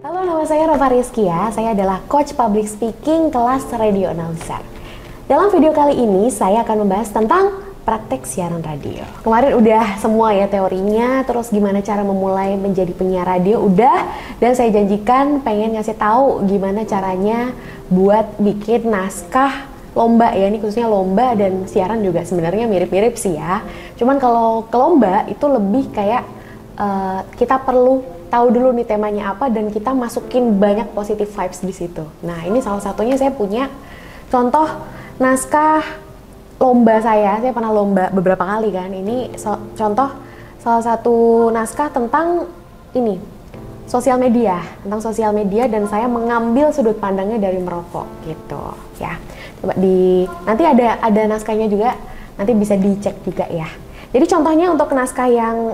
Halo, nama saya Rova Rizkia. Saya adalah Coach Public Speaking kelas Radio Announcer. Dalam video kali ini, saya akan membahas tentang praktek siaran radio. Kemarin udah semua ya teorinya, terus gimana cara memulai menjadi penyiar radio udah, dan saya janjikan pengen ngasih tahu gimana caranya buat bikin naskah lomba ya, ini khususnya lomba dan siaran juga sebenarnya mirip-mirip sih ya. Cuman kalau ke lomba itu lebih kayak kita perlu tahu dulu nih temanya apa dan kita masukin banyak positive vibes di situ. Nah, ini salah satunya saya punya contoh naskah lomba saya pernah lomba beberapa kali kan. Ini contoh salah satu naskah tentang ini, sosial media, tentang sosial media, dan saya mengambil sudut pandangnya dari merokok gitu ya. Coba nanti ada naskahnya juga, nanti bisa dicek juga ya. Jadi contohnya untuk naskah yang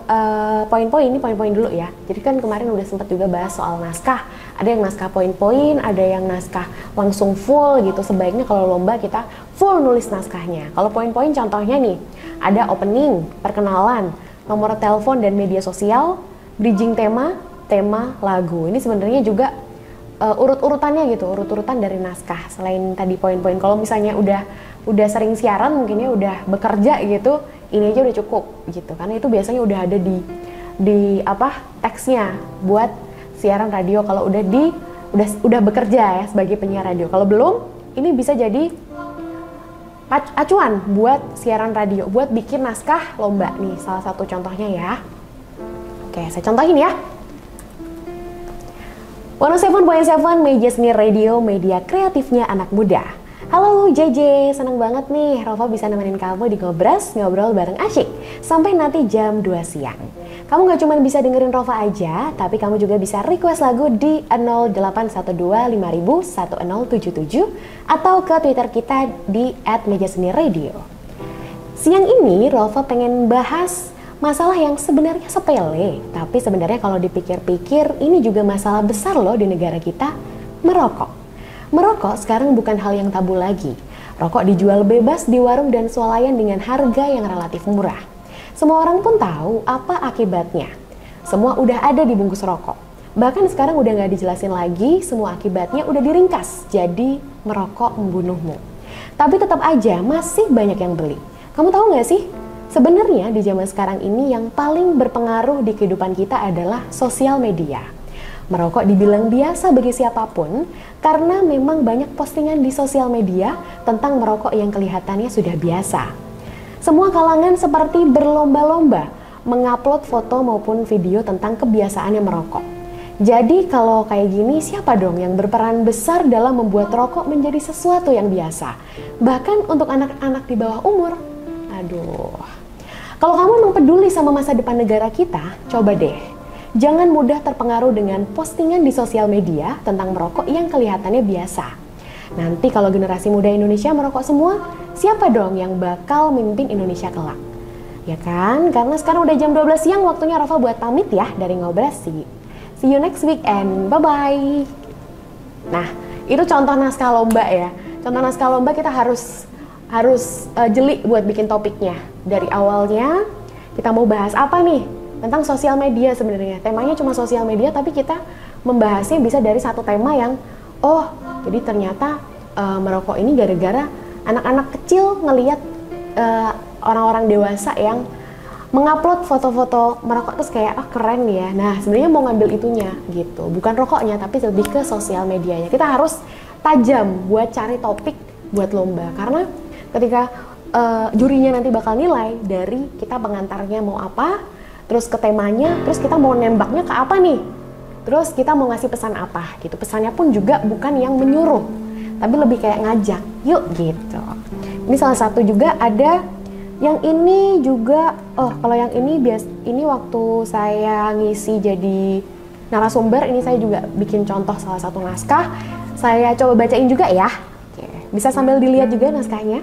poin-poin, ini poin-poin dulu ya. Jadi kan kemarin udah sempat juga bahas soal naskah. Ada yang naskah poin-poin, ada yang naskah langsung full gitu. Sebaiknya kalau lomba kita full nulis naskahnya. Kalau poin-poin contohnya nih, ada opening, perkenalan, nomor telepon dan media sosial, bridging tema, lagu. Ini sebenarnya juga urut-urutannya gitu, urut-urutan dari naskah. Selain tadi poin-poin, kalau misalnya udah sering siaran mungkin ya udah bekerja gitu, ini aja udah cukup gitu, karena itu biasanya udah ada di teksnya buat siaran radio kalau udah bekerja ya sebagai penyiar radio. Kalau belum, ini bisa jadi acuan buat siaran radio, buat bikin naskah lomba nih, salah satu contohnya ya. Oke, saya contohin ya. 107.7 Media Seni Radio, media kreatifnya anak muda. Halo JJ, seneng banget nih Rova bisa nemenin kamu di Ngobras, ngobrol bareng asyik sampai nanti jam 2 siang. Kamu gak cuma bisa dengerin Rova aja, tapi kamu juga bisa request lagu di 0812501077 atau ke Twitter kita di @mediaseni_radio. Siang ini Rova pengen bahas masalah yang sebenarnya sepele, tapi sebenarnya kalau dipikir-pikir ini juga masalah besar loh di negara kita, merokok. Merokok sekarang bukan hal yang tabu lagi. Rokok dijual bebas di warung dan swalayan dengan harga yang relatif murah. Semua orang pun tahu apa akibatnya. Semua udah ada di bungkus rokok. Bahkan sekarang udah nggak dijelasin lagi, semua akibatnya udah diringkas. Jadi merokok membunuhmu. Tapi tetap aja masih banyak yang beli. Kamu tahu nggak sih? Sebenarnya di zaman sekarang ini yang paling berpengaruh di kehidupan kita adalah sosial media. Merokok dibilang biasa bagi siapapun karena memang banyak postingan di sosial media tentang merokok yang kelihatannya sudah biasa. Semua kalangan seperti berlomba-lomba mengupload foto maupun video tentang kebiasaannya merokok. Jadi kalau kayak gini, siapa dong yang berperan besar dalam membuat rokok menjadi sesuatu yang biasa? Bahkan untuk anak-anak di bawah umur. Aduh. Kalau kamu memang peduli sama masa depan negara kita, coba deh. Jangan mudah terpengaruh dengan postingan di sosial media tentang merokok yang kelihatannya biasa. Nanti kalau generasi muda Indonesia merokok semua, siapa dong yang bakal memimpin Indonesia kelak? Ya kan? Karena sekarang udah jam 12 siang, waktunya Rova buat pamit ya dari Ngobras. See you next week and bye-bye. Nah, itu contoh naskah lomba ya. Contoh naskah lomba kita harus jeli buat bikin topiknya. Dari awalnya kita mau bahas apa nih? Tentang sosial media sebenarnya. Temanya cuma sosial media, tapi kita membahasnya bisa dari satu tema yang jadi ternyata merokok ini gara-gara anak-anak kecil ngelihat orang-orang dewasa yang mengupload foto-foto merokok terus kayak keren ya. Nah, sebenarnya mau ngambil itunya gitu. Bukan rokoknya, tapi lebih ke sosial medianya. Kita harus tajam buat cari topik buat lomba, karena ketika jurinya nanti bakal nilai dari kita pengantarnya mau apa, terus ke temanya, terus kita mau nembaknya ke apa nih? Terus kita mau ngasih pesan apa gitu. Pesannya pun juga bukan yang menyuruh, tapi lebih kayak ngajak, yuk gitu. Ini salah satu juga ada yang ini juga, kalau yang ini waktu saya ngisi jadi narasumber, ini saya juga bikin contoh salah satu naskah. Saya coba bacain juga ya. Oke, bisa sambil dilihat juga naskahnya.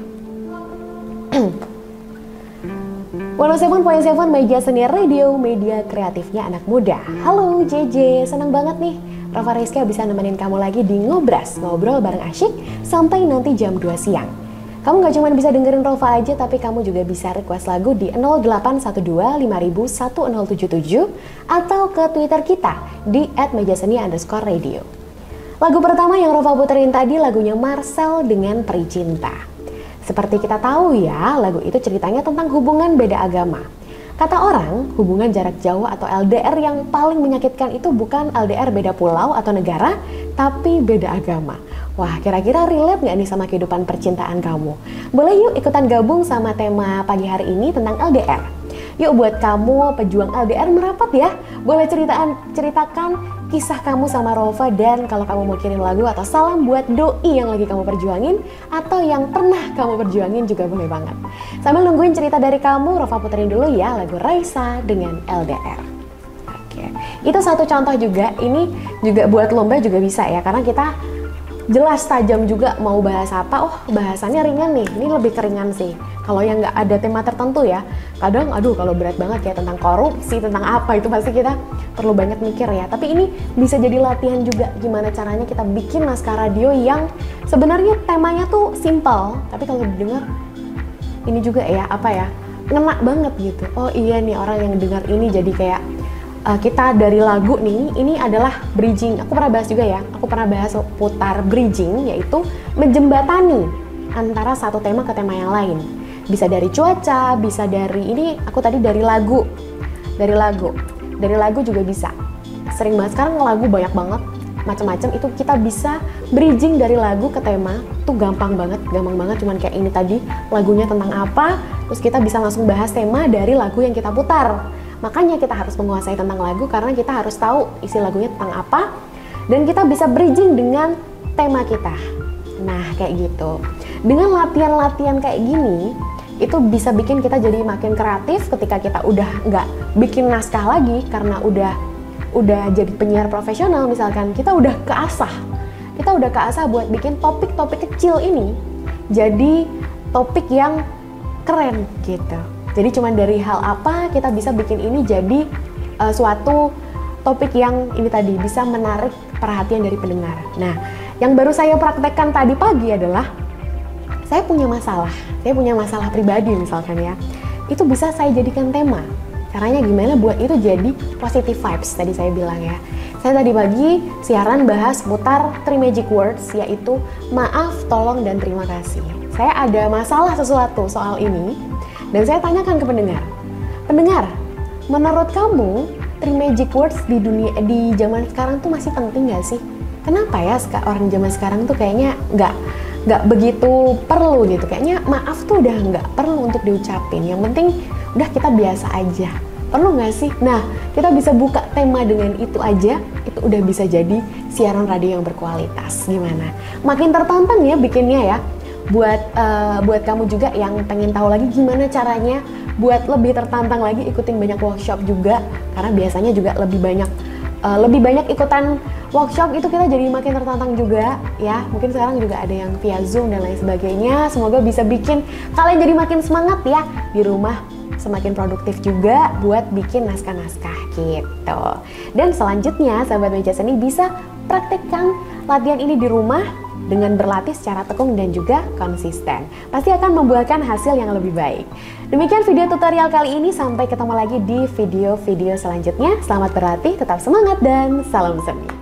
107.7 Media Seni Radio, media kreatifnya anak muda. Halo JJ, senang banget nih Rova Rizkia bisa nemenin kamu lagi di Ngobras, ngobrol bareng asyik sampai nanti jam 2 siang. Kamu nggak cuma bisa dengerin Rova aja, tapi kamu juga bisa request lagu di 0812 5000 1077 atau ke Twitter kita di @mejaseni_radio. Lagu pertama yang Rova puterin tadi lagunya Marcel dengan Peri Cinta. Seperti kita tahu ya, lagu itu ceritanya tentang hubungan beda agama. Kata orang, hubungan jarak jauh atau LDR yang paling menyakitkan itu bukan LDR beda pulau atau negara, tapi beda agama. Wah, kira-kira relate nggak nih sama kehidupan percintaan kamu? Boleh yuk ikutan gabung sama tema pagi hari ini tentang LDR. Yuk buat kamu pejuang LDR merapat ya. Boleh ceritakan kisah kamu sama Rova, dan kalau kamu mau kirim lagu atau salam buat doi yang lagi kamu perjuangin atau yang pernah kamu perjuangin juga boleh banget. Sambil nungguin cerita dari kamu, Rova puterin dulu ya lagu Raisa dengan LDR. Oke, itu satu contoh juga. Ini juga buat lomba juga bisa ya, karena kita jelas tajam juga mau bahas apa. Oh, bahasannya ringan nih, ini lebih keringan sih. Kalau yang nggak ada tema tertentu ya, kadang aduh kalau berat banget kayak tentang korupsi, tentang apa, itu pasti kita perlu banyak mikir ya. Tapi ini bisa jadi latihan juga gimana caranya kita bikin naskah radio yang sebenarnya temanya tuh simple, tapi kalau didengar ini juga ya, apa ya, ngena banget gitu. Oh iya nih, orang yang dengar ini jadi kayak kita dari lagu nih, ini adalah bridging. Aku pernah bahas juga ya, aku pernah bahas putar bridging, yaitu menjembatani antara satu tema ke tema yang lain. Bisa dari cuaca, bisa dari ini, aku tadi dari lagu. Dari lagu juga bisa. Sering banget sekarang lagu banyak banget, macam-macam, itu kita bisa bridging dari lagu ke tema. Itu gampang banget, cuman kayak ini tadi, lagunya tentang apa, terus kita bisa langsung bahas tema dari lagu yang kita putar. Makanya kita harus menguasai tentang lagu, karena kita harus tahu isi lagunya tentang apa, dan kita bisa bridging dengan tema kita. Nah, kayak gitu. Dengan latihan-latihan kayak gini, itu bisa bikin kita jadi makin kreatif ketika kita udah nggak bikin naskah lagi, karena udah jadi penyiar profesional misalkan, kita udah keasah buat bikin topik-topik kecil ini jadi topik yang keren gitu. Jadi cuma dari hal apa kita bisa bikin ini jadi suatu topik yang ini tadi bisa menarik perhatian dari pendengar. Nah, yang baru saya praktekkan tadi pagi adalah saya punya masalah pribadi misalkan ya. Itu bisa saya jadikan tema. Caranya gimana buat itu jadi positive vibes tadi saya bilang ya. Saya tadi pagi siaran bahas putar 3 magic words, yaitu maaf, tolong, dan terima kasih. Saya ada masalah sesuatu soal ini, dan saya tanyakan ke pendengar, menurut kamu 3 magic words di zaman sekarang tuh masih penting nggak sih? Kenapa ya orang zaman sekarang tuh kayaknya nggak begitu perlu gitu? Kayaknya maaf tuh udah nggak perlu untuk diucapin. Yang penting udah kita biasa aja. Perlu nggak sih? Nah, kita bisa buka tema dengan itu aja, itu udah bisa jadi siaran radio yang berkualitas. Gimana? Makin tertantang ya bikinnya ya. Buat kamu juga yang pengen tahu lagi gimana caranya buat lebih tertantang lagi, ikutin banyak workshop juga, karena biasanya juga lebih banyak ikutan workshop itu kita jadi makin tertantang juga ya. Mungkin sekarang juga ada yang via Zoom dan lain sebagainya. Semoga bisa bikin kalian jadi makin semangat ya di rumah, semakin produktif juga buat bikin naskah-naskah gitu. Dan selanjutnya sahabat Meja Seni bisa praktekkan latihan ini di rumah dengan berlatih secara tekun dan juga konsisten. Pasti akan membuahkan hasil yang lebih baik. Demikian video tutorial kali ini, sampai ketemu lagi di video-video selanjutnya. Selamat berlatih, tetap semangat, dan salam seni.